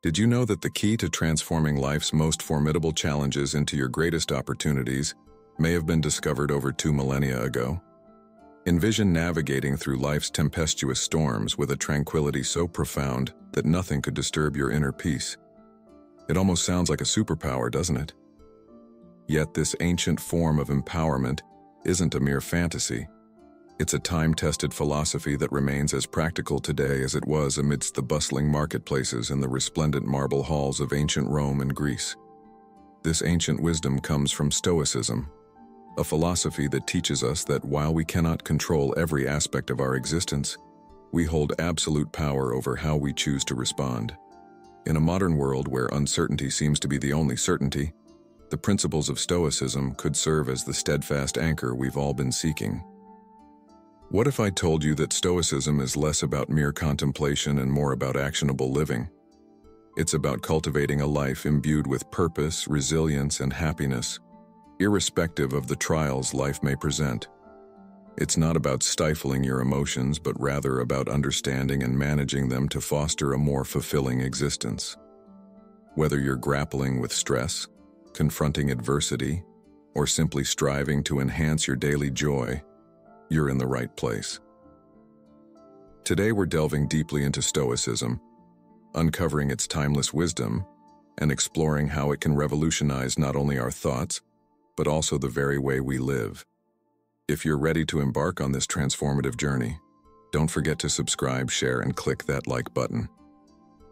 Did you know that the key to transforming life's most formidable challenges into your greatest opportunities may have been discovered over 2 millennia ago? Envision navigating through life's tempestuous storms with a tranquility so profound that nothing could disturb your inner peace. It almost sounds like a superpower, doesn't it? Yet this ancient form of empowerment isn't a mere fantasy. It's a time-tested philosophy that remains as practical today as it was amidst the bustling marketplaces and the resplendent marble halls of ancient Rome and Greece. This ancient wisdom comes from Stoicism, a philosophy that teaches us that while we cannot control every aspect of our existence, we hold absolute power over how we choose to respond. In a modern world where uncertainty seems to be the only certainty, the principles of Stoicism could serve as the steadfast anchor we've all been seeking. What if I told you that Stoicism is less about mere contemplation and more about actionable living? It's about cultivating a life imbued with purpose, resilience, and happiness, irrespective of the trials life may present. It's not about stifling your emotions, but rather about understanding and managing them to foster a more fulfilling existence. Whether you're grappling with stress, confronting adversity, or simply striving to enhance your daily joy, you're in the right place. Today we're delving deeply into Stoicism, uncovering its timeless wisdom, and exploring how it can revolutionize not only our thoughts, but also the very way we live. If you're ready to embark on this transformative journey, don't forget to subscribe, share, and click that like button.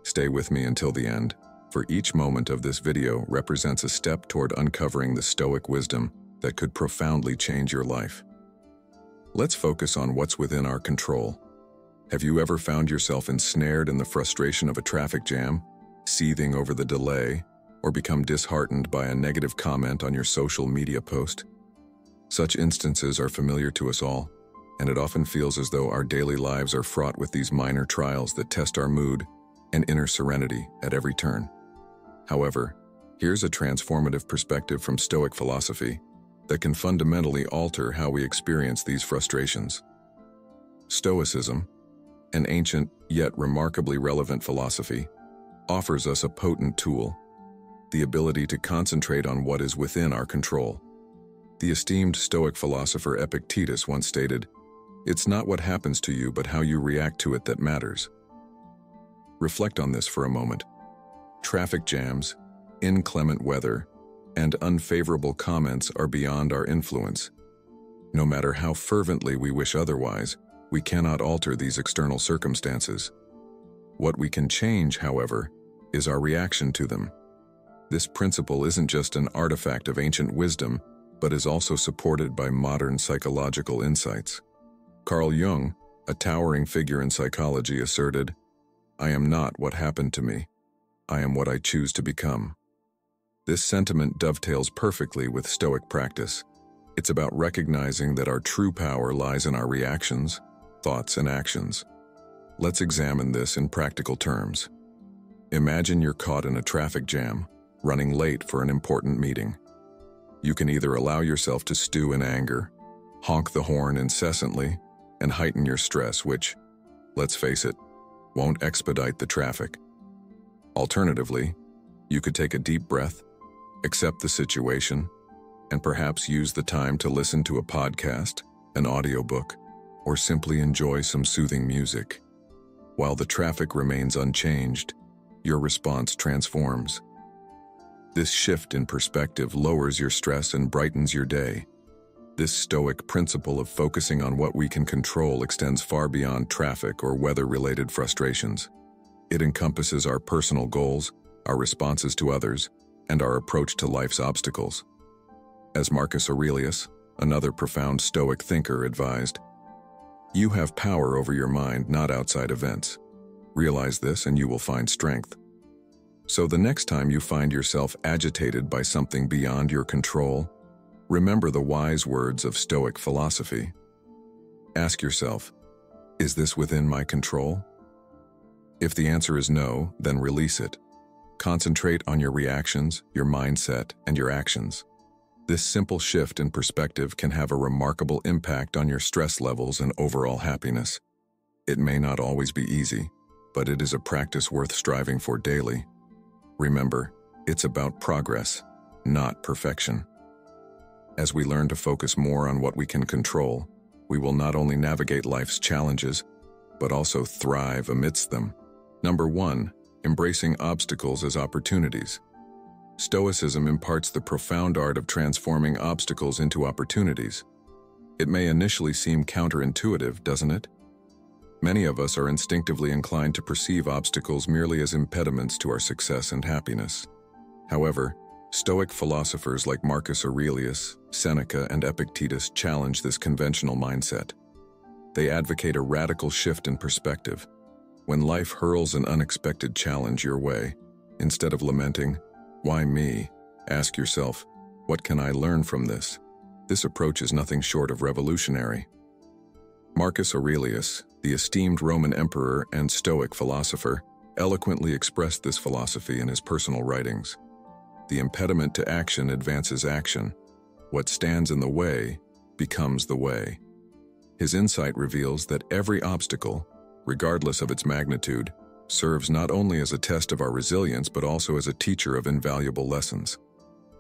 Stay with me until the end, for each moment of this video represents a step toward uncovering the Stoic wisdom that could profoundly change your life. Let's focus on what's within our control. Have you ever found yourself ensnared in the frustration of a traffic jam, seething over the delay, or become disheartened by a negative comment on your social media post? Such instances are familiar to us all, and it often feels as though our daily lives are fraught with these minor trials that test our mood and inner serenity at every turn. However, here's a transformative perspective from Stoic philosophy that can fundamentally alter how we experience these frustrations. Stoicism, an ancient yet remarkably relevant philosophy, offers us a potent tool, the ability to concentrate on what is within our control. The esteemed Stoic philosopher Epictetus once stated, "It's not what happens to you, but how you react to it that matters." Reflect on this for a moment. Traffic jams, inclement weather, and unfavorable comments are beyond our influence. No matter how fervently we wish otherwise, we cannot alter these external circumstances. What we can change, however, is our reaction to them. This principle isn't just an artifact of ancient wisdom, but is also supported by modern psychological insights. Carl Jung, a towering figure in psychology, asserted, "I am not what happened to me. I am what I choose to become." This sentiment dovetails perfectly with Stoic practice. It's about recognizing that our true power lies in our reactions, thoughts, and actions. Let's examine this in practical terms. Imagine you're caught in a traffic jam, running late for an important meeting. You can either allow yourself to stew in anger, honk the horn incessantly, and heighten your stress, which, let's face it, won't expedite the traffic. Alternatively, you could take a deep breath, accept the situation, and perhaps use the time to listen to a podcast, an audiobook, or simply enjoy some soothing music. While the traffic remains unchanged, your response transforms. This shift in perspective lowers your stress and brightens your day. This Stoic principle of focusing on what we can control extends far beyond traffic or weather-related frustrations. It encompasses our personal goals, our responses to others, and our approach to life's obstacles. As Marcus Aurelius, another profound Stoic thinker, advised, "You have power over your mind, not outside events. Realize this and you will find strength." So the next time you find yourself agitated by something beyond your control, remember the wise words of Stoic philosophy. Ask yourself, is this within my control? If the answer is no, then release it. Concentrate on your reactions, your mindset, and your actions. This simple shift in perspective can have a remarkable impact on your stress levels and overall happiness. It may not always be easy, but it is a practice worth striving for daily. Remember, it's about progress, not perfection. As we learn to focus more on what we can control, we will not only navigate life's challenges, but also thrive amidst them. Number 1, embracing obstacles as opportunities. Stoicism imparts the profound art of transforming obstacles into opportunities. It may initially seem counterintuitive, doesn't it? Many of us are instinctively inclined to perceive obstacles merely as impediments to our success and happiness. However, Stoic philosophers like Marcus Aurelius, Seneca, and Epictetus challenge this conventional mindset. They advocate a radical shift in perspective. When life hurls an unexpected challenge your way, instead of lamenting, "Why me?" ask yourself, "What can I learn from this?" This approach is nothing short of revolutionary. Marcus Aurelius, the esteemed Roman emperor and Stoic philosopher, eloquently expressed this philosophy in his personal writings. The impediment to action advances action. What stands in the way becomes the way. His insight reveals that every obstacle, regardless of its magnitude, serves not only as a test of our resilience but also as a teacher of invaluable lessons.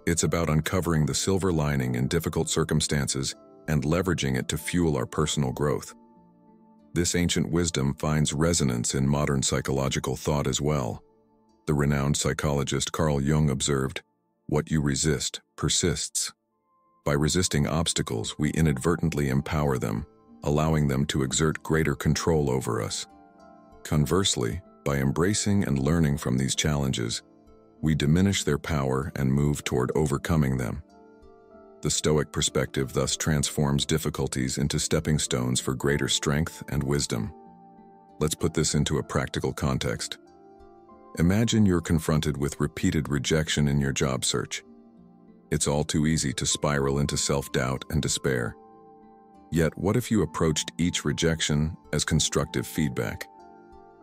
It's about uncovering the silver lining in difficult circumstances and leveraging it to fuel our personal growth. This ancient wisdom finds resonance in modern psychological thought as well. The renowned psychologist Carl Jung observed, "What you resist persists." By resisting obstacles, we inadvertently empower them, allowing them to exert greater control over us. Conversely, by embracing and learning from these challenges, we diminish their power and move toward overcoming them. The Stoic perspective thus transforms difficulties into stepping stones for greater strength and wisdom. Let's put this into a practical context. Imagine you're confronted with repeated rejection in your job search. It's all too easy to spiral into self-doubt and despair. Yet, what if you approached each rejection as constructive feedback?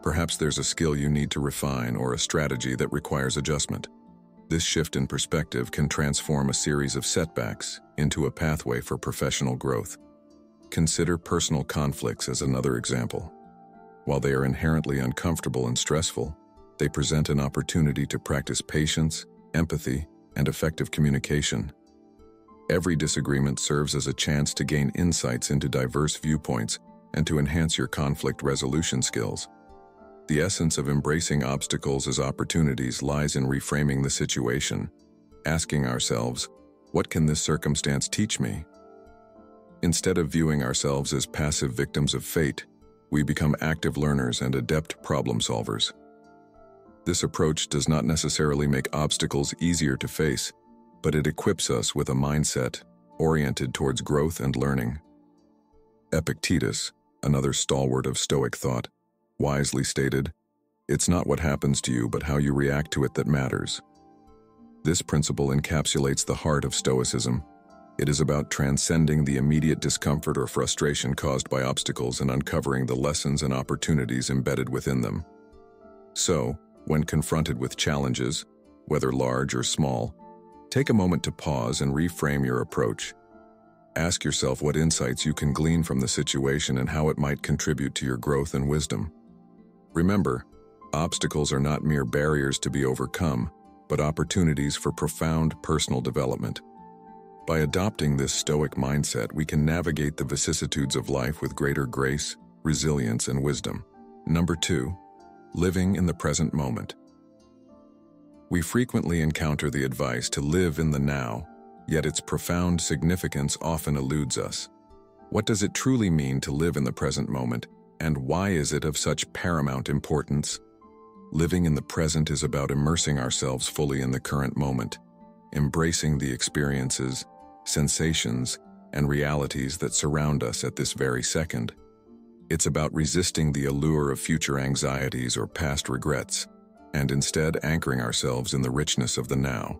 Perhaps there's a skill you need to refine or a strategy that requires adjustment. This shift in perspective can transform a series of setbacks into a pathway for professional growth. Consider personal conflicts as another example. While they are inherently uncomfortable and stressful, they present an opportunity to practice patience, empathy, and effective communication. Every disagreement serves as a chance to gain insights into diverse viewpoints and to enhance your conflict resolution skills. The essence of embracing obstacles as opportunities lies in reframing the situation, asking ourselves, "What can this circumstance teach me?" Instead of viewing ourselves as passive victims of fate, we become active learners and adept problem solvers. This approach does not necessarily make obstacles easier to face, but it equips us with a mindset oriented towards growth and learning. Epictetus, another stalwart of Stoic thought, wisely stated, "It's not what happens to you, but how you react to it that matters." This principle encapsulates the heart of Stoicism. It is about transcending the immediate discomfort or frustration caused by obstacles and uncovering the lessons and opportunities embedded within them. So, when confronted with challenges, whether large or small, take a moment to pause and reframe your approach. Ask yourself what insights you can glean from the situation and how it might contribute to your growth and wisdom. Remember, obstacles are not mere barriers to be overcome, but opportunities for profound personal development. By adopting this Stoic mindset, we can navigate the vicissitudes of life with greater grace, resilience, and wisdom. Number 2, living in the present moment. We frequently encounter the advice to live in the now, yet its profound significance often eludes us. What does it truly mean to live in the present moment, and why is it of such paramount importance? Living in the present is about immersing ourselves fully in the current moment, embracing the experiences, sensations, and realities that surround us at this very second. It's about resisting the allure of future anxieties or past regrets, and instead anchoring ourselves in the richness of the now.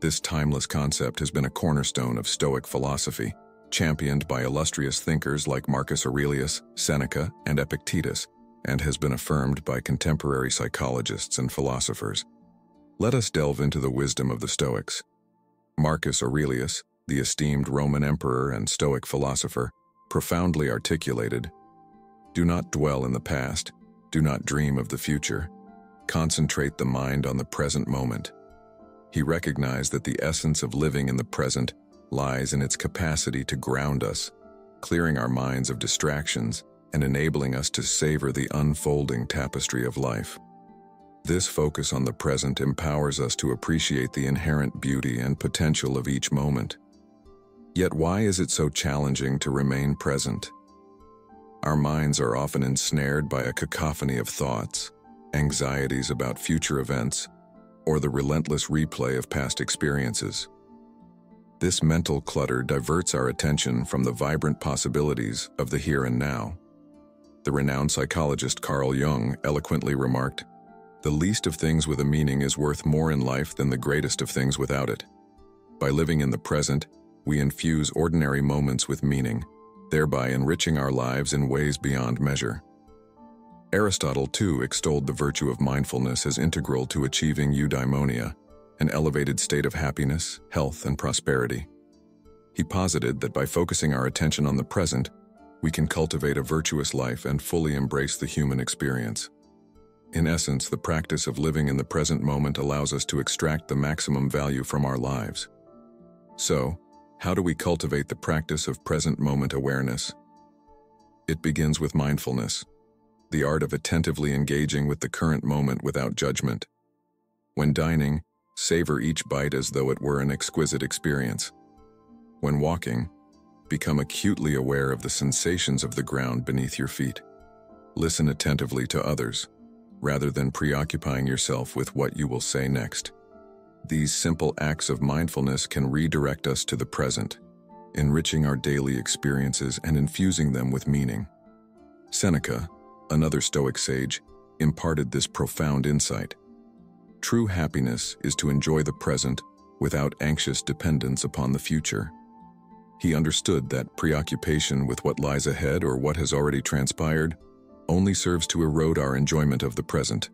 This timeless concept has been a cornerstone of Stoic philosophy, championed by illustrious thinkers like Marcus Aurelius, Seneca, and Epictetus, and has been affirmed by contemporary psychologists and philosophers. Let us delve into the wisdom of the Stoics. Marcus Aurelius, the esteemed Roman emperor and Stoic philosopher, profoundly articulated, "Do not dwell in the past, do not dream of the future. concentrate the mind on the present moment. He recognized that the essence of living in the present lies in its capacity to ground us, clearing our minds of distractions and enabling us to savor the unfolding tapestry of life. This focus on the present empowers us to appreciate the inherent beauty and potential of each moment. Yet why is it so challenging to remain present? Our minds are often ensnared by a cacophony of thoughts, anxieties about future events, or the relentless replay of past experiences. This mental clutter diverts our attention from the vibrant possibilities of the here and now. The renowned psychologist Carl Jung eloquently remarked, "The least of things with a meaning is worth more in life than the greatest of things without it." By living in the present, we infuse ordinary moments with meaning, thereby enriching our lives in ways beyond measure. Aristotle, too, extolled the virtue of mindfulness as integral to achieving eudaimonia, an elevated state of happiness, health, and prosperity. He posited that by focusing our attention on the present, we can cultivate a virtuous life and fully embrace the human experience. In essence, the practice of living in the present moment allows us to extract the maximum value from our lives. So, how do we cultivate the practice of present moment awareness? It begins with mindfulness, the art of attentively engaging with the current moment without judgment. When dining, savor each bite as though it were an exquisite experience. When walking, become acutely aware of the sensations of the ground beneath your feet. Listen attentively to others, rather than preoccupying yourself with what you will say next. These simple acts of mindfulness can redirect us to the present, enriching our daily experiences and infusing them with meaning. Seneca, another Stoic sage, imparted this profound insight. True happiness is to enjoy the present without anxious dependence upon the future. He understood that preoccupation with what lies ahead or what has already transpired only serves to erode our enjoyment of the present.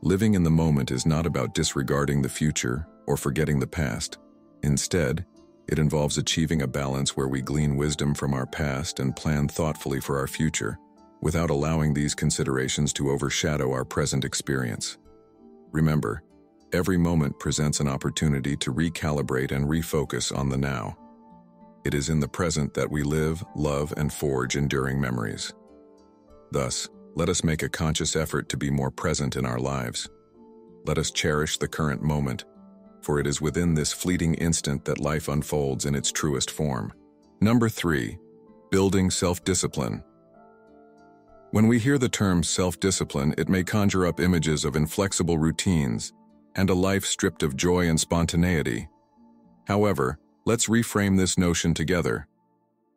Living in the moment is not about disregarding the future or forgetting the past. Instead, it involves achieving a balance where we glean wisdom from our past and plan thoughtfully for our future, without allowing these considerations to overshadow our present experience. Remember, every moment presents an opportunity to recalibrate and refocus on the now. It is in the present that we live, love, and forge enduring memories. Thus, let us make a conscious effort to be more present in our lives. Let us cherish the current moment, for it is within this fleeting instant that life unfolds in its truest form. Number 3, building self-discipline. When we hear the term self-discipline, it may conjure up images of inflexible routines and a life stripped of joy and spontaneity. However, let's reframe this notion together.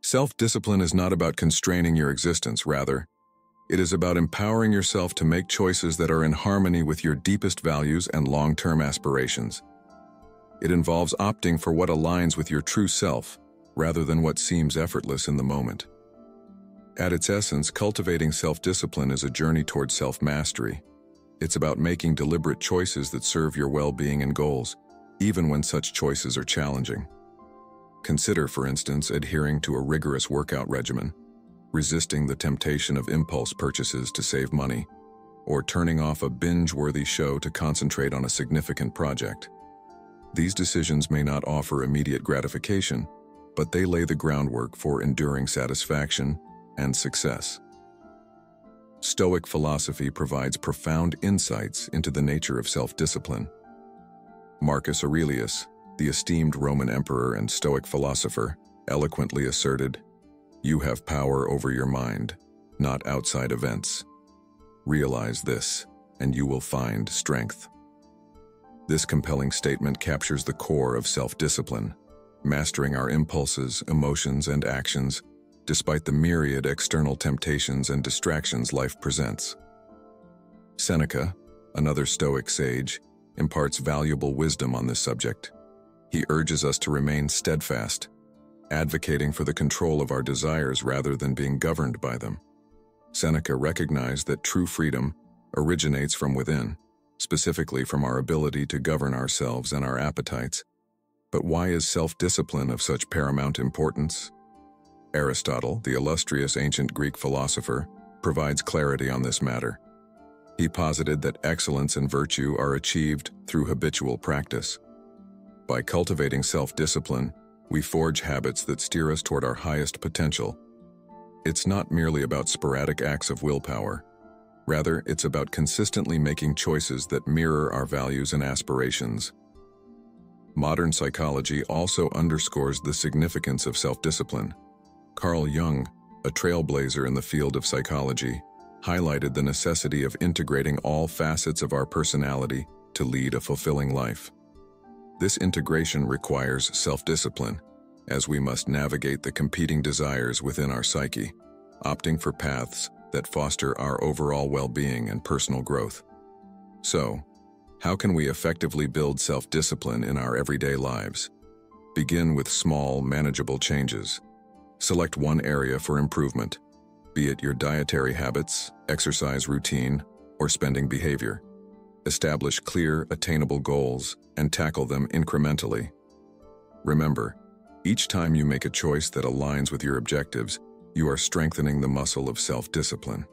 Self-discipline is not about constraining your existence, rather, it is about empowering yourself to make choices that are in harmony with your deepest values and long-term aspirations. It involves opting for what aligns with your true self, rather than what seems effortless in the moment. At its essence, cultivating self-discipline is a journey toward self-mastery. It's about making deliberate choices that serve your well-being and goals, even when such choices are challenging. Consider, for instance, adhering to a rigorous workout regimen, resisting the temptation of impulse purchases to save money, or turning off a binge-worthy show to concentrate on a significant project. These decisions may not offer immediate gratification, but they lay the groundwork for enduring satisfaction and success. Stoic philosophy provides profound insights into the nature of self-discipline. Marcus Aurelius, the esteemed Roman emperor and Stoic philosopher, eloquently asserted, "You have power over your mind, not outside events. Realize this, and you will find strength." This compelling statement captures the core of self-discipline, mastering our impulses, emotions, and actions despite the myriad external temptations and distractions life presents. Seneca, another Stoic sage, imparts valuable wisdom on this subject. He urges us to remain steadfast, advocating for the control of our desires rather than being governed by them. Seneca recognized that true freedom originates from within, specifically from our ability to govern ourselves and our appetites. But why is self-discipline of such paramount importance? Aristotle, the illustrious ancient Greek philosopher, provides clarity on this matter. He posited that excellence and virtue are achieved through habitual practice. By cultivating self-discipline, we forge habits that steer us toward our highest potential. It's not merely about sporadic acts of willpower. Rather, it's about consistently making choices that mirror our values and aspirations. Modern psychology also underscores the significance of self-discipline. Carl Jung, a trailblazer in the field of psychology, highlighted the necessity of integrating all facets of our personality to lead a fulfilling life. This integration requires self-discipline, as we must navigate the competing desires within our psyche, opting for paths that foster our overall well-being and personal growth. So, how can we effectively build self-discipline in our everyday lives? Begin with small, manageable changes. Select one area for improvement, be it your dietary habits, exercise routine, or spending behavior. Establish clear, attainable goals and tackle them incrementally. Remember, each time you make a choice that aligns with your objectives, you are strengthening the muscle of self-discipline.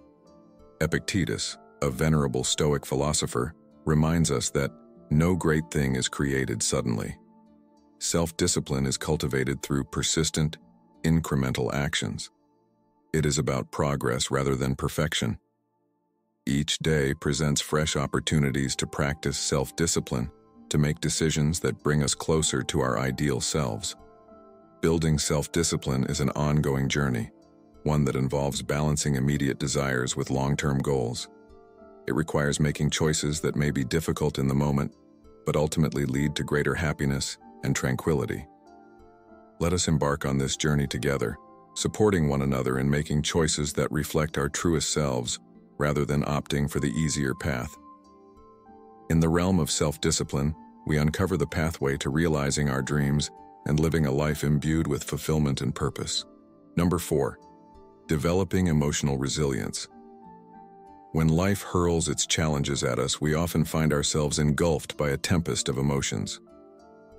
Epictetus, a venerable Stoic philosopher, reminds us that no great thing is created suddenly. Self-discipline is cultivated through persistent, incremental actions. It is about progress rather than perfection. Each day presents fresh opportunities to practice self-discipline, to make decisions that bring us closer to our ideal selves. Building self-discipline is an ongoing journey, one that involves balancing immediate desires with long-term goals. It requires making choices that may be difficult in the moment, but ultimately lead to greater happiness and tranquility. Let us embark on this journey together, supporting one another in making choices that reflect our truest selves, rather than opting for the easier path. In the realm of self-discipline, we uncover the pathway to realizing our dreams and living a life imbued with fulfillment and purpose. Number 4. Developing emotional resilience. When life hurls its challenges at us, we often find ourselves engulfed by a tempest of emotions.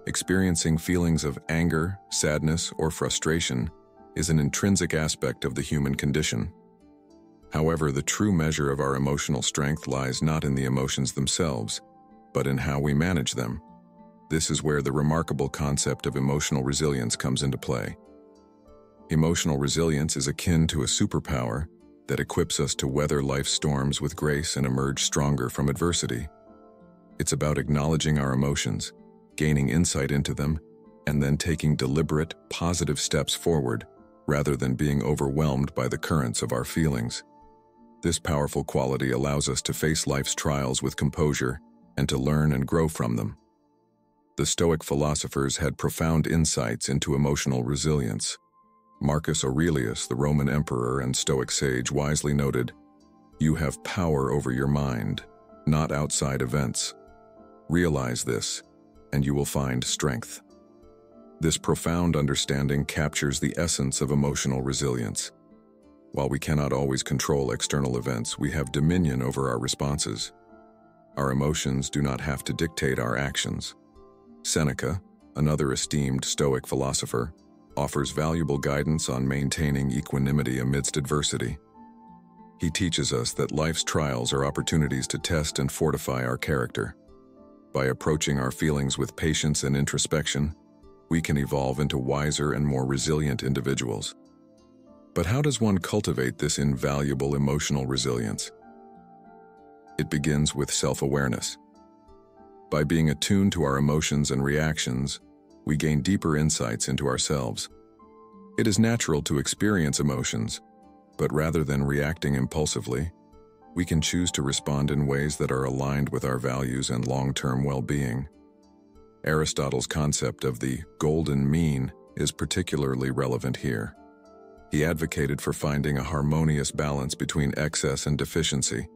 Experiencing feelings of anger, sadness, or frustration is an intrinsic aspect of the human condition. However, the true measure of our emotional strength lies not in the emotions themselves, but in how we manage them. This is where the remarkable concept of emotional resilience comes into play. Emotional resilience is akin to a superpower that equips us to weather life's storms with grace and emerge stronger from adversity. It's about acknowledging our emotions, gaining insight into them, and then taking deliberate, positive steps forward, rather than being overwhelmed by the currents of our feelings. This powerful quality allows us to face life's trials with composure and to learn and grow from them. The Stoic philosophers had profound insights into emotional resilience. Marcus Aurelius, the Roman emperor and Stoic sage, wisely noted, "You have power over your mind, not outside events. Realize this, and you will find strength." This profound understanding captures the essence of emotional resilience. While we cannot always control external events, we have dominion over our responses. Our emotions do not have to dictate our actions. Seneca, another esteemed Stoic philosopher, offers valuable guidance on maintaining equanimity amidst adversity. He teaches us that life's trials are opportunities to test and fortify our character. By approaching our feelings with patience and introspection, we can evolve into wiser and more resilient individuals. But how does one cultivate this invaluable emotional resilience? It begins with self-awareness. By being attuned to our emotions and reactions, we gain deeper insights into ourselves. It is natural to experience emotions, but rather than reacting impulsively, we can choose to respond in ways that are aligned with our values and long-term well-being. Aristotle's concept of the golden mean is particularly relevant here. He advocated for finding a harmonious balance between excess and deficiency.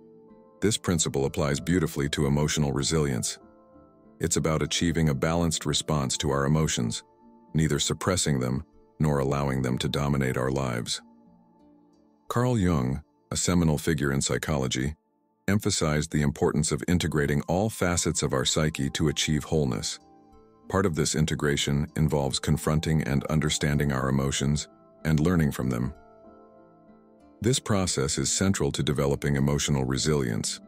This principle applies beautifully to emotional resilience. It's about achieving a balanced response to our emotions, neither suppressing them nor allowing them to dominate our lives. Carl Jung, a seminal figure in psychology, emphasized the importance of integrating all facets of our psyche to achieve wholeness. Part of this integration involves confronting and understanding our emotions and learning from them. This process is central to developing emotional resilience.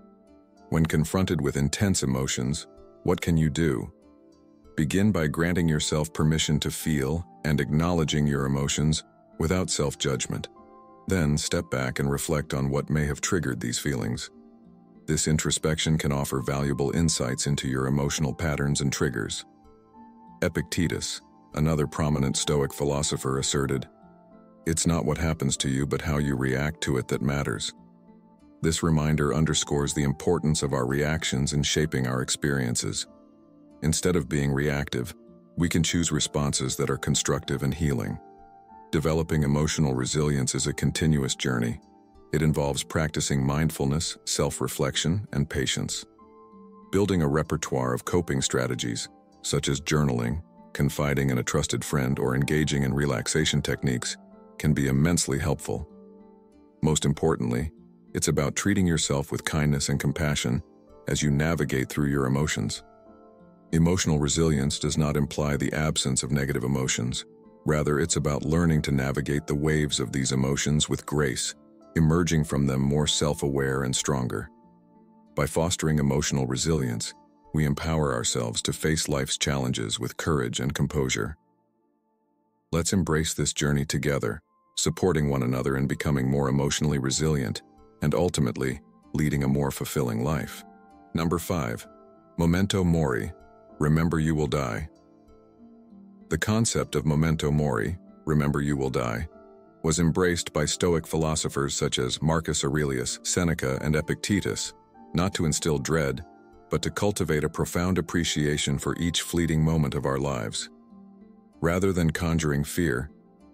When confronted with intense emotions, what can you do? Begin by granting yourself permission to feel and acknowledging your emotions without self-judgment. Then step back and reflect on what may have triggered these feelings. This introspection can offer valuable insights into your emotional patterns and triggers. Epictetus, another prominent Stoic philosopher, asserted, "It's not what happens to you, but how you react to it that matters." This reminder underscores the importance of our reactions in shaping our experiences. Instead of being reactive, we can choose responses that are constructive and healing. Developing emotional resilience is a continuous journey. It involves practicing mindfulness, self-reflection, and patience. Building a repertoire of coping strategies, such as journaling, confiding in a trusted friend, or engaging in relaxation techniques, can be immensely helpful. Most importantly, it's about treating yourself with kindness and compassion as you navigate through your emotions. Emotional resilience does not imply the absence of negative emotions. Rather, it's about learning to navigate the waves of these emotions with grace, emerging from them more self-aware and stronger. By fostering emotional resilience, we empower ourselves to face life's challenges with courage and composure. Let's embrace this journey together, supporting one another in becoming more emotionally resilient and ultimately leading a more fulfilling life. Number 5. Memento mori. Remember you will die. The concept of memento mori, remember you will die, was embraced by Stoic philosophers such as Marcus Aurelius, Seneca, and Epictetus, not to instill dread, but to cultivate a profound appreciation for each fleeting moment of our lives. Rather than conjuring fear,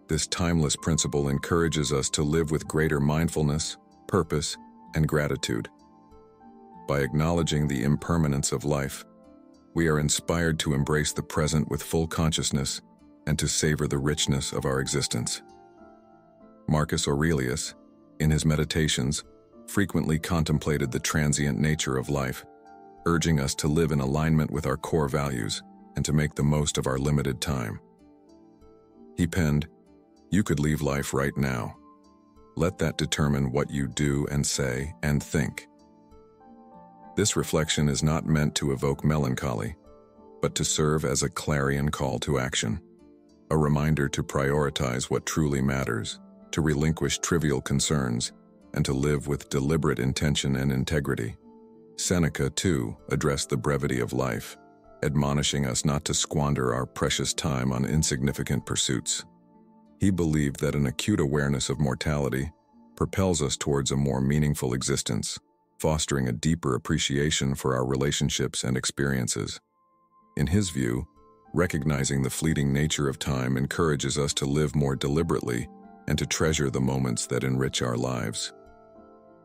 this timeless principle encourages us to live with greater mindfulness, purpose, and gratitude. By acknowledging the impermanence of life, we are inspired to embrace the present with full consciousness and to savor the richness of our existence. Marcus Aurelius, in his meditations, frequently contemplated the transient nature of life, urging us to live in alignment with our core values and to make the most of our limited time. He penned, "You could leave life right now. Let that determine what you do and say and think." This reflection is not meant to evoke melancholy, but to serve as a clarion call to action, a reminder to prioritize what truly matters, to relinquish trivial concerns, and to live with deliberate intention and integrity. Seneca, too, addressed the brevity of life, admonishing us not to squander our precious time on insignificant pursuits. He believed that an acute awareness of mortality propels us towards a more meaningful existence, fostering a deeper appreciation for our relationships and experiences. In his view, recognizing the fleeting nature of time encourages us to live more deliberately and to treasure the moments that enrich our lives.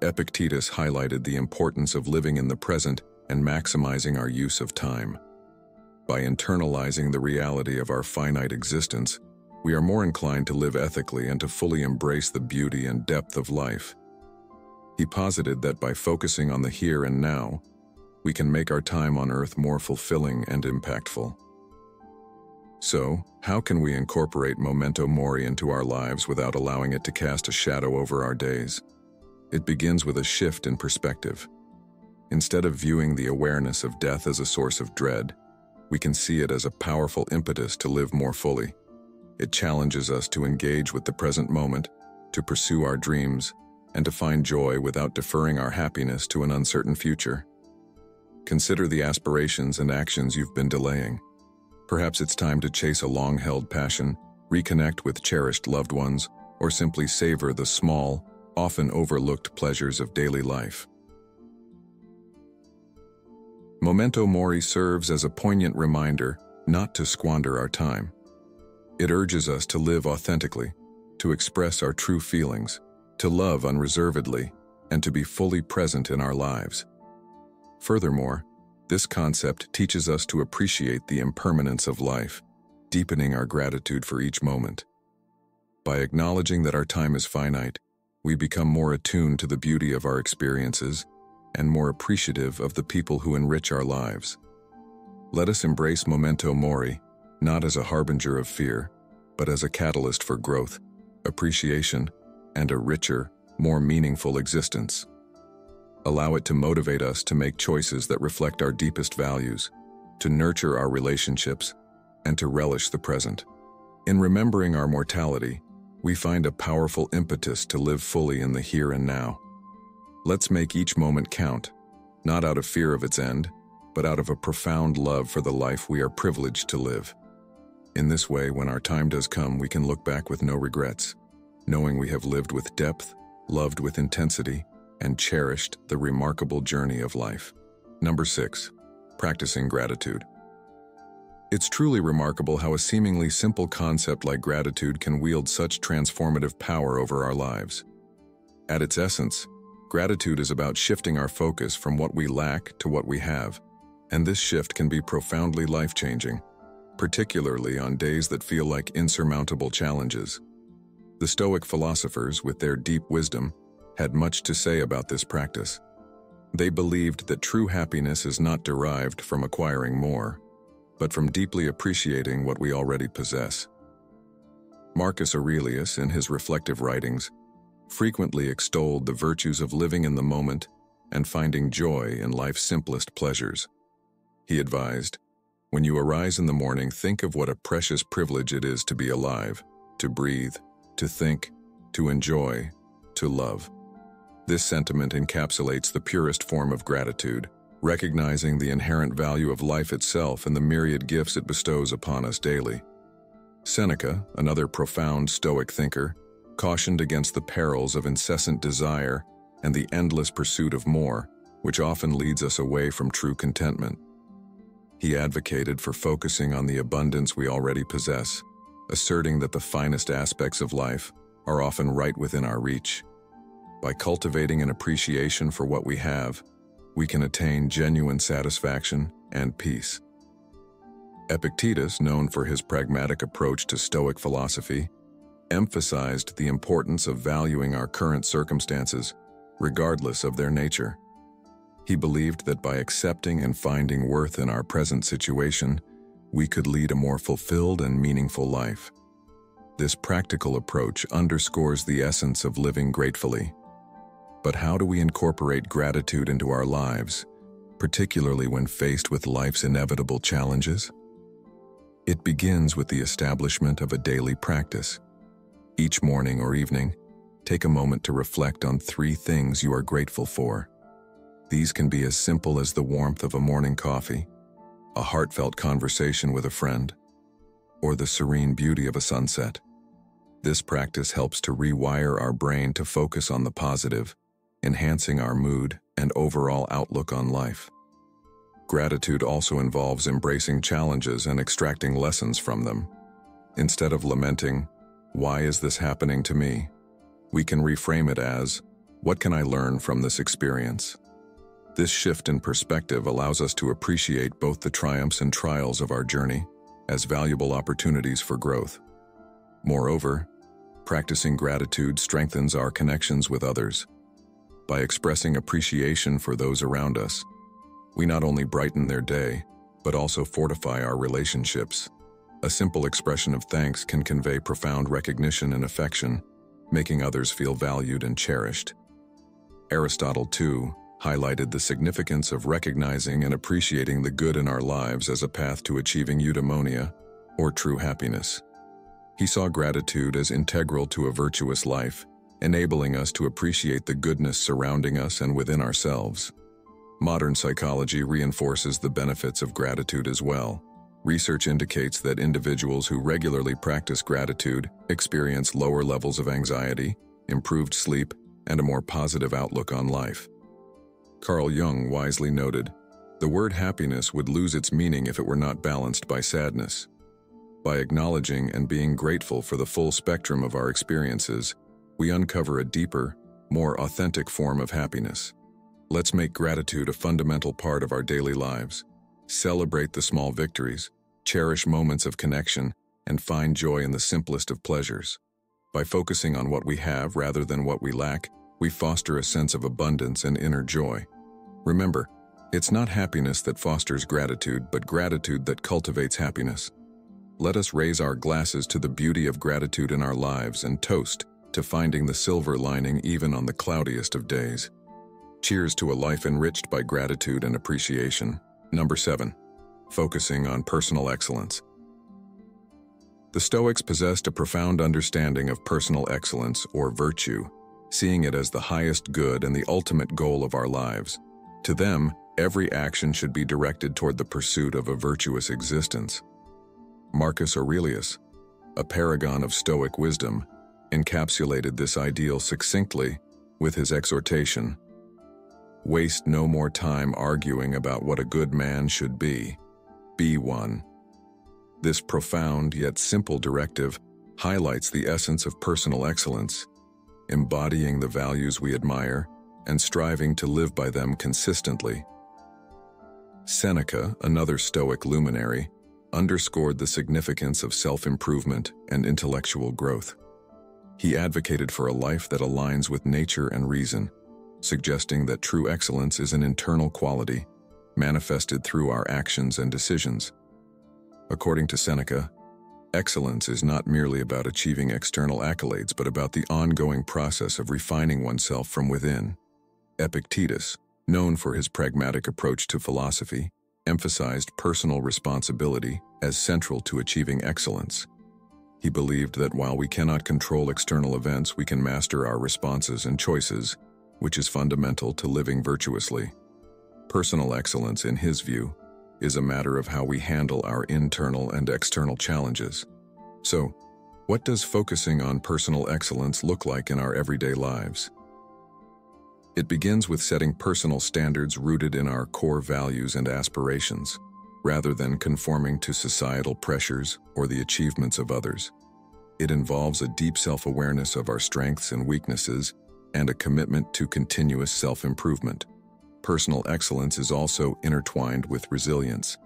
Epictetus highlighted the importance of living in the present and maximizing our use of time. By internalizing the reality of our finite existence, we are more inclined to live ethically and to fully embrace the beauty and depth of life. He posited that by focusing on the here and now, we can make our time on Earth more fulfilling and impactful. So, how can we incorporate memento mori into our lives without allowing it to cast a shadow over our days? It begins with a shift in perspective. Instead of viewing the awareness of death as a source of dread, we can see it as a powerful impetus to live more fully. It challenges us to engage with the present moment, to pursue our dreams, and to find joy without deferring our happiness to an uncertain future. Consider the aspirations and actions you've been delaying. Perhaps it's time to chase a long-held passion, reconnect with cherished loved ones, or simply savor the small, often overlooked pleasures of daily life. Memento mori serves as a poignant reminder not to squander our time. It urges us to live authentically, to express our true feelings, to love unreservedly, and to be fully present in our lives. Furthermore, this concept teaches us to appreciate the impermanence of life, deepening our gratitude for each moment. By acknowledging that our time is finite, we become more attuned to the beauty of our experiences and more appreciative of the people who enrich our lives. Let us embrace memento mori, not as a harbinger of fear, but as a catalyst for growth, appreciation, and a richer, more meaningful existence. Allow it to motivate us to make choices that reflect our deepest values, to nurture our relationships, and to relish the present. In remembering our mortality, we find a powerful impetus to live fully in the here and now. Let's make each moment count, not out of fear of its end, but out of a profound love for the life we are privileged to live. In this way, when our time does come, we can look back with no regrets, knowing we have lived with depth, loved with intensity, and cherished the remarkable journey of life. Number 6. Practicing gratitude. It's truly remarkable how a seemingly simple concept like gratitude can wield such transformative power over our lives. At its essence, gratitude is about shifting our focus from what we lack to what we have, and this shift can be profoundly life-changing, particularly on days that feel like insurmountable challenges. The Stoic philosophers, with their deep wisdom, had much to say about this practice. They believed that true happiness is not derived from acquiring more, but from deeply appreciating what we already possess. Marcus Aurelius, in his reflective writings, frequently extolled the virtues of living in the moment and finding joy in life's simplest pleasures. He advised, "When you arise in the morning, think of what a precious privilege it is to be alive, to breathe, to think, to enjoy, to love." This sentiment encapsulates the purest form of gratitude, recognizing the inherent value of life itself and the myriad gifts it bestows upon us daily. Seneca, another profound Stoic thinker, cautioned against the perils of incessant desire and the endless pursuit of more, which often leads us away from true contentment. He advocated for focusing on the abundance we already possess, asserting that the finest aspects of life are often right within our reach. By cultivating an appreciation for what we have, we can attain genuine satisfaction and peace. Epictetus, known for his pragmatic approach to Stoic philosophy, emphasized the importance of valuing our current circumstances, regardless of their nature. He believed that by accepting and finding worth in our present situation, we could lead a more fulfilled and meaningful life. This practical approach underscores the essence of living gratefully. But how do we incorporate gratitude into our lives, particularly when faced with life's inevitable challenges? It begins with the establishment of a daily practice. Each morning or evening, take a moment to reflect on 3 things you are grateful for. These can be as simple as the warmth of a morning coffee, a heartfelt conversation with a friend, or the serene beauty of a sunset. This practice helps to rewire our brain to focus on the positive, enhancing our mood and overall outlook on life. Gratitude also involves embracing challenges and extracting lessons from them. Instead of lamenting, "Why is this happening to me?" we can reframe it as, "What can I learn from this experience?" This shift in perspective allows us to appreciate both the triumphs and trials of our journey as valuable opportunities for growth. Moreover, practicing gratitude strengthens our connections with others. By expressing appreciation for those around us, we not only brighten their day, but also fortify our relationships. A simple expression of thanks can convey profound recognition and affection, making others feel valued and cherished. Aristotle, too, highlighted the significance of recognizing and appreciating the good in our lives as a path to achieving eudaimonia, or true happiness. He saw gratitude as integral to a virtuous life, enabling us to appreciate the goodness surrounding us and within ourselves. Modern psychology reinforces the benefits of gratitude as well. Research indicates that individuals who regularly practice gratitude experience lower levels of anxiety, improved sleep, and a more positive outlook on life. Carl Jung wisely noted, "The word happiness would lose its meaning if it were not balanced by sadness." By acknowledging and being grateful for the full spectrum of our experiences, we uncover a deeper, more authentic form of happiness. Let's make gratitude a fundamental part of our daily lives. Celebrate the small victories, cherish moments of connection, and find joy in the simplest of pleasures. By focusing on what we have rather than what we lack, we foster a sense of abundance and inner joy. Remember, it's not happiness that fosters gratitude, but gratitude that cultivates happiness. Let us raise our glasses to the beauty of gratitude in our lives and toast to finding the silver lining even on the cloudiest of days. Cheers to a life enriched by gratitude and appreciation. Number 7. Focusing on personal excellence. The Stoics possessed a profound understanding of personal excellence or virtue, seeing it as the highest good and the ultimate goal of our lives. To them, every action should be directed toward the pursuit of a virtuous existence. Marcus Aurelius, a paragon of Stoic wisdom, encapsulated this ideal succinctly with his exhortation, "Waste no more time arguing about what a good man should be. Be one." This profound yet simple directive highlights the essence of personal excellence, embodying the values we admire and striving to live by them consistently. Seneca, another Stoic luminary, underscored the significance of self-improvement and intellectual growth. He advocated for a life that aligns with nature and reason, suggesting that true excellence is an internal quality, manifested through our actions and decisions. According to Seneca, excellence is not merely about achieving external accolades, but about the ongoing process of refining oneself from within. Epictetus, known for his pragmatic approach to philosophy, emphasized personal responsibility as central to achieving excellence. He believed that while we cannot control external events, we can master our responses and choices, which is fundamental to living virtuously. Personal excellence, in his view, is a matter of how we handle our internal and external challenges. So, what does focusing on personal excellence look like in our everyday lives? It begins with setting personal standards rooted in our core values and aspirations, rather than conforming to societal pressures or the achievements of others. It involves a deep self-awareness of our strengths and weaknesses and a commitment to continuous self-improvement. Personal excellence is also intertwined with resilience.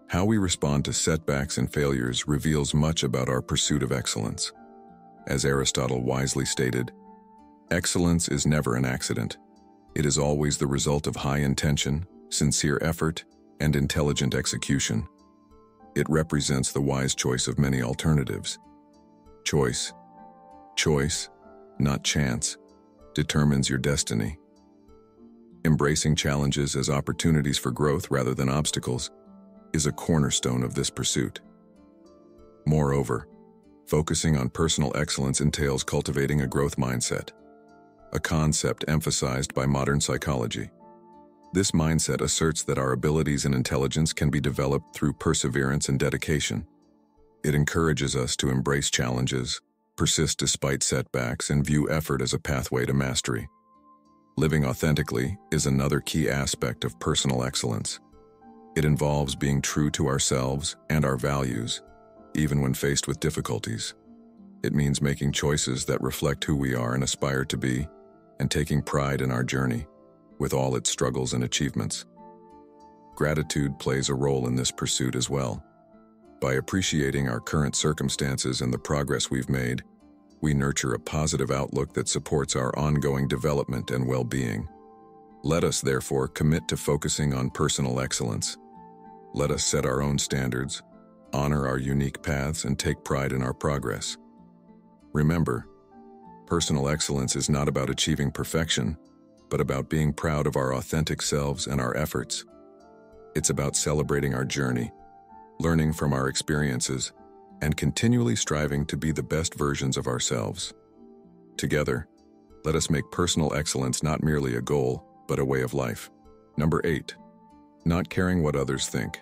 How we respond to setbacks and failures reveals much about our pursuit of excellence. As Aristotle wisely stated, "Excellence is never an accident. It is always the result of high intention, sincere effort, and intelligent execution. It represents the wise choice of many alternatives. Choice, not chance, determines your destiny." Embracing challenges as opportunities for growth rather than obstacles is a cornerstone of this pursuit. Moreover, focusing on personal excellence entails cultivating a growth mindset, a concept emphasized by modern psychology. This mindset asserts that our abilities and intelligence can be developed through perseverance and dedication. It encourages us to embrace challenges, persist despite setbacks, and view effort as a pathway to mastery. Living authentically is another key aspect of personal excellence. It involves being true to ourselves and our values, even when faced with difficulties. It means making choices that reflect who we are and aspire to be, and taking pride in our journey, with all its struggles and achievements. Gratitude plays a role in this pursuit as well. By appreciating our current circumstances and the progress we've made, we nurture a positive outlook that supports our ongoing development and well-being. Let us therefore commit to focusing on personal excellence. Let us set our own standards, honor our unique paths, and take pride in our progress. Remember, personal excellence is not about achieving perfection, but about being proud of our authentic selves and our efforts. It's about celebrating our journey, learning from our experiences, and continually striving to be the best versions of ourselves. Together, let us make personal excellence not merely a goal, but a way of life. Number 8. Not caring what others think.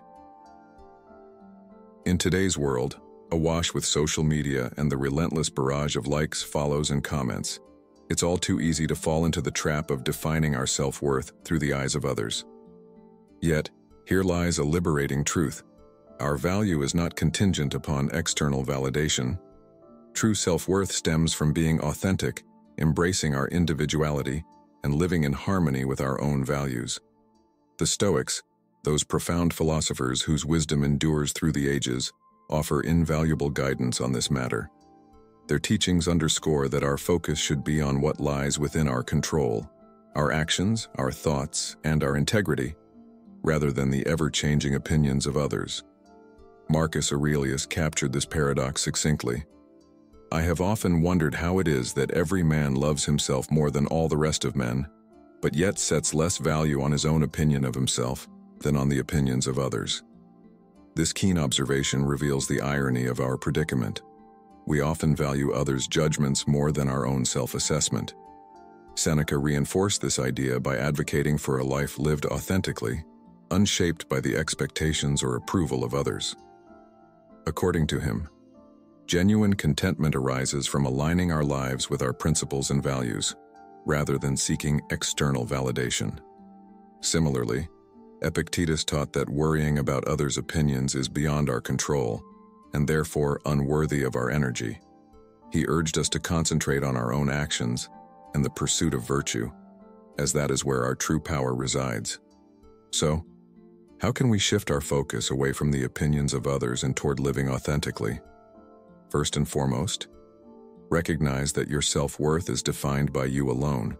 In today's world, awash with social media and the relentless barrage of likes, follows, and comments, it's all too easy to fall into the trap of defining our self-worth through the eyes of others. Yet, here lies a liberating truth. Our value is not contingent upon external validation. True self-worth stems from being authentic, embracing our individuality, and living in harmony with our own values. The Stoics, those profound philosophers whose wisdom endures through the ages, offer invaluable guidance on this matter. Their teachings underscore that our focus should be on what lies within our control, our actions, our thoughts, and our integrity, rather than the ever-changing opinions of others. Marcus Aurelius captured this paradox succinctly. "I have often wondered how it is that every man loves himself more than all the rest of men, but yet sets less value on his own opinion of himself than on the opinions of others. This keen observation reveals the irony of our predicament. We often value others' judgments more than our own self-assessment. Seneca reinforced this idea by advocating for a life lived authentically, unshaped by the expectations or approval of others. According to him, genuine contentment arises from aligning our lives with our principles and values, rather than seeking external validation. Similarly, Epictetus taught that worrying about others' opinions is beyond our control, and therefore unworthy of our energy. He urged us to concentrate on our own actions and the pursuit of virtue, as that is where our true power resides. So, how can we shift our focus away from the opinions of others and toward living authentically? First and foremost, recognize that your self-worth is defined by you alone.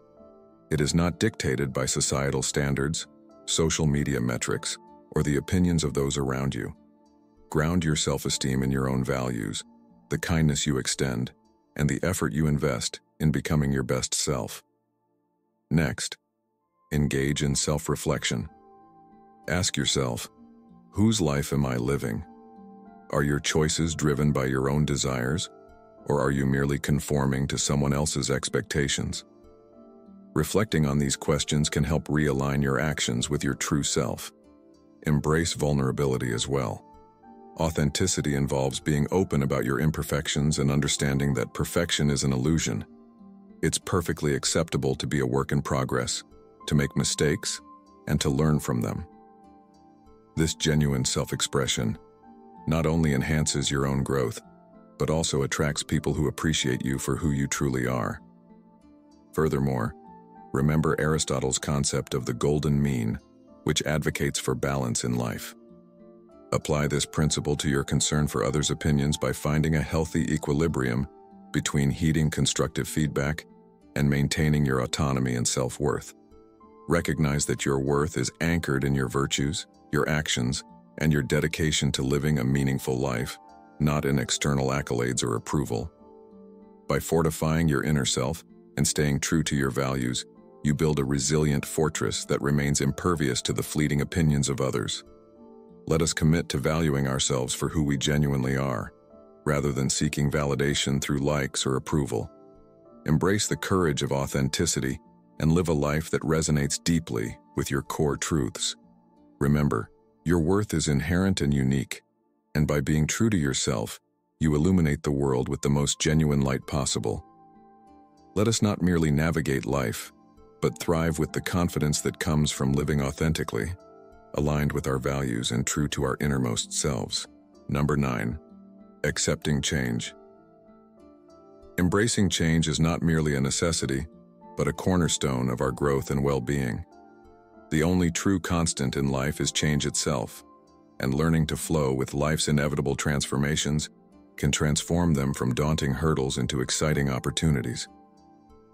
It is not dictated by societal standards, social media metrics, or the opinions of those around you. Ground your self-esteem in your own values, the kindness you extend, and the effort you invest in becoming your best self. Next, engage in self-reflection. Ask yourself, whose life am I living? Are your choices driven by your own desires, or are you merely conforming to someone else's expectations? Reflecting on these questions can help realign your actions with your true self. Embrace vulnerability as well. Authenticity involves being open about your imperfections and understanding that perfection is an illusion. It's perfectly acceptable to be a work in progress, to make mistakes, and to learn from them. This genuine self-expression not only enhances your own growth, but also attracts people who appreciate you for who you truly are. Furthermore, remember Aristotle's concept of the golden mean, which advocates for balance in life. Apply this principle to your concern for others' opinions by finding a healthy equilibrium between heeding constructive feedback and maintaining your autonomy and self-worth. Recognize that your worth is anchored in your virtues, your actions, and your dedication to living a meaningful life, not in external accolades or approval. By fortifying your inner self and staying true to your values, you build a resilient fortress that remains impervious to the fleeting opinions of others. Let us commit to valuing ourselves for who we genuinely are, rather than seeking validation through likes or approval. Embrace the courage of authenticity and live a life that resonates deeply with your core truths. Remember, your worth is inherent and unique, and by being true to yourself, you illuminate the world with the most genuine light possible. Let us not merely navigate life, but thrive with the confidence that comes from living authentically, aligned with our values and true to our innermost selves. Number 9. Accepting change. Embracing change is not merely a necessity, but a cornerstone of our growth and well-being. The only true constant in life is change itself, and learning to flow with life's inevitable transformations can transform them from daunting hurdles into exciting opportunities.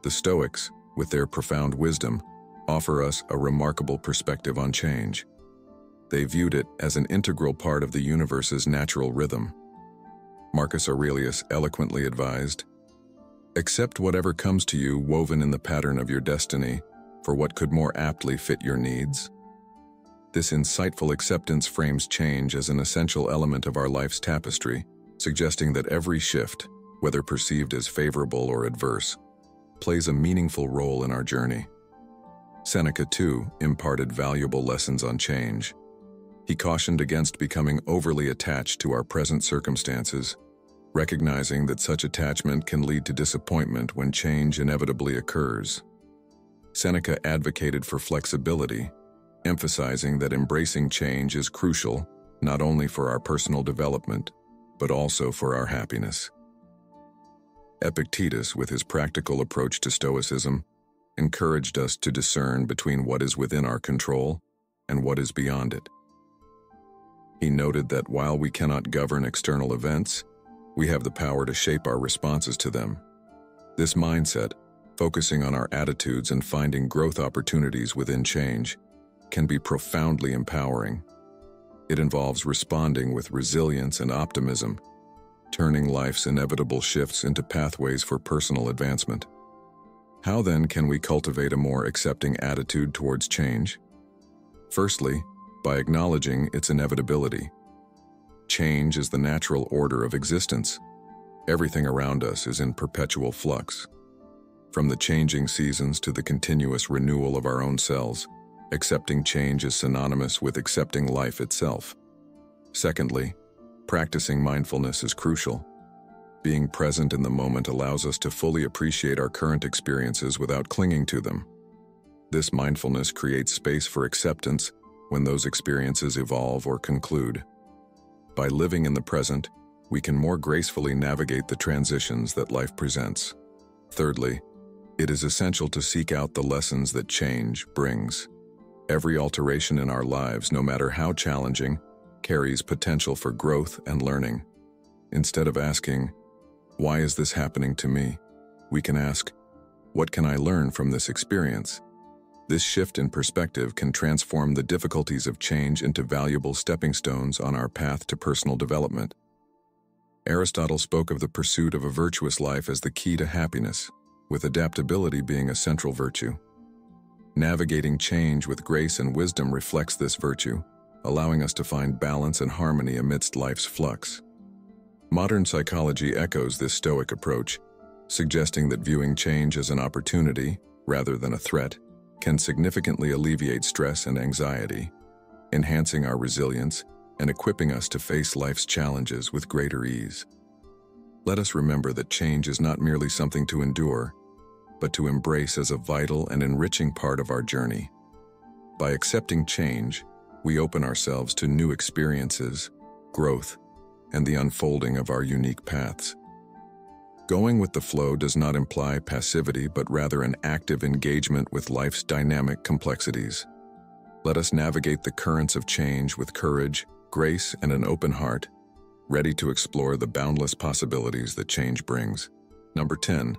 The Stoics, with their profound wisdom, offer us a remarkable perspective on change. They viewed it as an integral part of the universe's natural rhythm. Marcus Aurelius eloquently advised, "Accept whatever comes to you woven in the pattern of your destiny, for what could more aptly fit your needs?" This insightful acceptance frames change as an essential element of our life's tapestry, suggesting that every shift, whether perceived as favorable or adverse, plays a meaningful role in our journey. Seneca, too, imparted valuable lessons on change. He cautioned against becoming overly attached to our present circumstances, recognizing that such attachment can lead to disappointment when change inevitably occurs. Seneca advocated for flexibility, emphasizing that embracing change is crucial not only for our personal development, but also for our happiness. Epictetus, with his practical approach to Stoicism, encouraged us to discern between what is within our control and what is beyond it. He noted that while we cannot govern external events, we have the power to shape our responses to them. This mindset, focusing on our attitudes and finding growth opportunities within change, can be profoundly empowering. It involves responding with resilience and optimism, turning life's inevitable shifts into pathways for personal advancement. How then can we cultivate a more accepting attitude towards change? Firstly, by acknowledging its inevitability. Change is the natural order of existence. Everything around us is in perpetual flux. From the changing seasons to the continuous renewal of our own selves, accepting change is synonymous with accepting life itself. Secondly, practicing mindfulness is crucial. Being present in the moment allows us to fully appreciate our current experiences without clinging to them. This mindfulness creates space for acceptance when those experiences evolve or conclude. By living in the present, we can more gracefully navigate the transitions that life presents. Thirdly, it is essential to seek out the lessons that change brings. Every alteration in our lives, no matter how challenging, carries potential for growth and learning. Instead of asking, "Why is this happening to me?" we can ask, "What can I learn from this experience?" This shift in perspective can transform the difficulties of change into valuable stepping stones on our path to personal development. Aristotle spoke of the pursuit of a virtuous life as the key to happiness, with adaptability being a central virtue. Navigating change with grace and wisdom reflects this virtue, allowing us to find balance and harmony amidst life's flux. Modern psychology echoes this Stoic approach, suggesting that viewing change as an opportunity, rather than a threat, can significantly alleviate stress and anxiety, enhancing our resilience and equipping us to face life's challenges with greater ease. Let us remember that change is not merely something to endure, but to embrace as a vital and enriching part of our journey. By accepting change, we open ourselves to new experiences, growth, and the unfolding of our unique paths. Going with the flow does not imply passivity, but rather an active engagement with life's dynamic complexities. Let us navigate the currents of change with courage, grace, and an open heart, ready to explore the boundless possibilities that change brings. Number 10.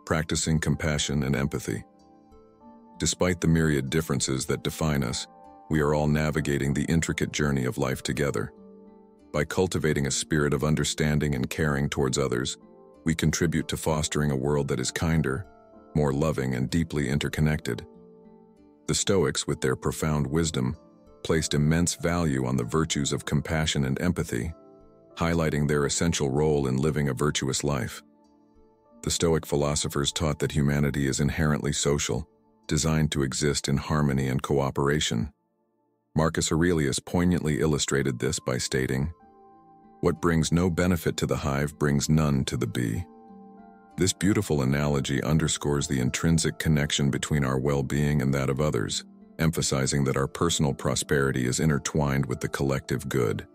Practicing compassion and empathy. Despite the myriad differences that define us, we are all navigating the intricate journey of life together. By cultivating a spirit of understanding and caring towards others, we contribute to fostering a world that is kinder, more loving, and deeply interconnected. The Stoics, with their profound wisdom, placed immense value on the virtues of compassion and empathy, highlighting their essential role in living a virtuous life. The Stoic philosophers taught that humanity is inherently social, designed to exist in harmony and cooperation. Marcus Aurelius poignantly illustrated this by stating, "What brings no benefit to the hive brings none to the bee." This beautiful analogy underscores the intrinsic connection between our well-being and that of others, emphasizing that our personal prosperity is intertwined with the collective good.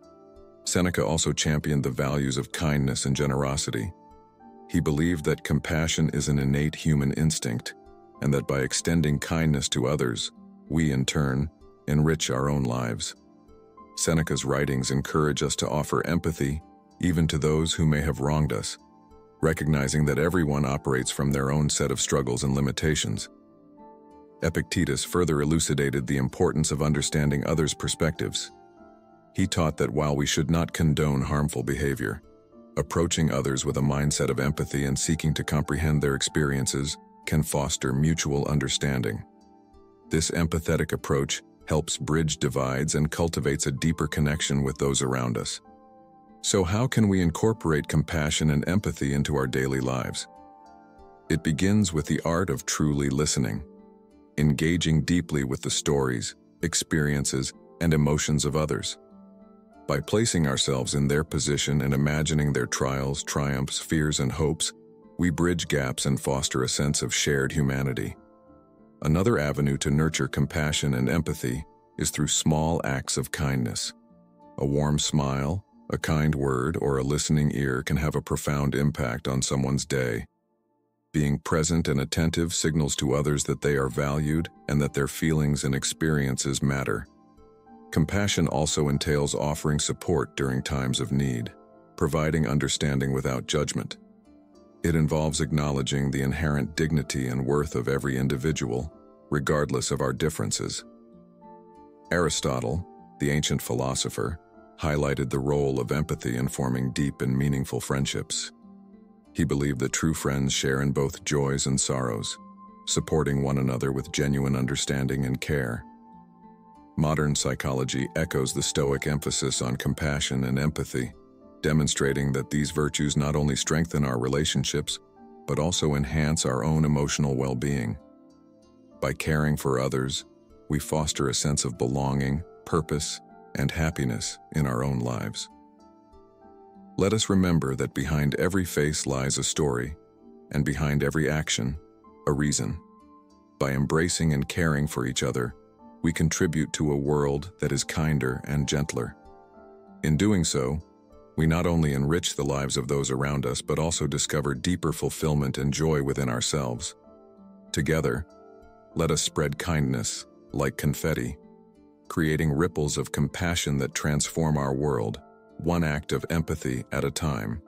Seneca also championed the values of kindness and generosity. He believed that compassion is an innate human instinct, and that by extending kindness to others, we, in turn, enrich our own lives. Seneca's writings encourage us to offer empathy even to those who may have wronged us, recognizing that everyone operates from their own set of struggles and limitations. Epictetus further elucidated the importance of understanding others' perspectives. He taught that while we should not condone harmful behavior, approaching others with a mindset of empathy and seeking to comprehend their experiences can foster mutual understanding. This empathetic approach helps bridge divides and cultivates a deeper connection with those around us. So how can we incorporate compassion and empathy into our daily lives? It begins with the art of truly listening, engaging deeply with the stories, experiences, and emotions of others. By placing ourselves in their position and imagining their trials, triumphs, fears, and hopes, we bridge gaps and foster a sense of shared humanity. Another avenue to nurture compassion and empathy is through small acts of kindness. A warm smile, a kind word, or a listening ear can have a profound impact on someone's day. Being present and attentive signals to others that they are valued and that their feelings and experiences matter. Compassion also entails offering support during times of need, providing understanding without judgment. It involves acknowledging the inherent dignity and worth of every individual, regardless of our differences. Aristotle, the ancient philosopher, highlighted the role of empathy in forming deep and meaningful friendships. He believed that true friends share in both joys and sorrows, supporting one another with genuine understanding and care. Modern psychology echoes the Stoic emphasis on compassion and empathy, demonstrating that these virtues not only strengthen our relationships, but also enhance our own emotional well-being. By caring for others, we foster a sense of belonging, purpose, and happiness in our own lives. Let us remember that behind every face lies a story, and behind every action, a reason. By embracing and caring for each other, we contribute to a world that is kinder and gentler. In doing so, we not only enrich the lives of those around us, but also discover deeper fulfillment and joy within ourselves. Together, let us spread kindness like confetti, creating ripples of compassion that transform our world, one act of empathy at a time.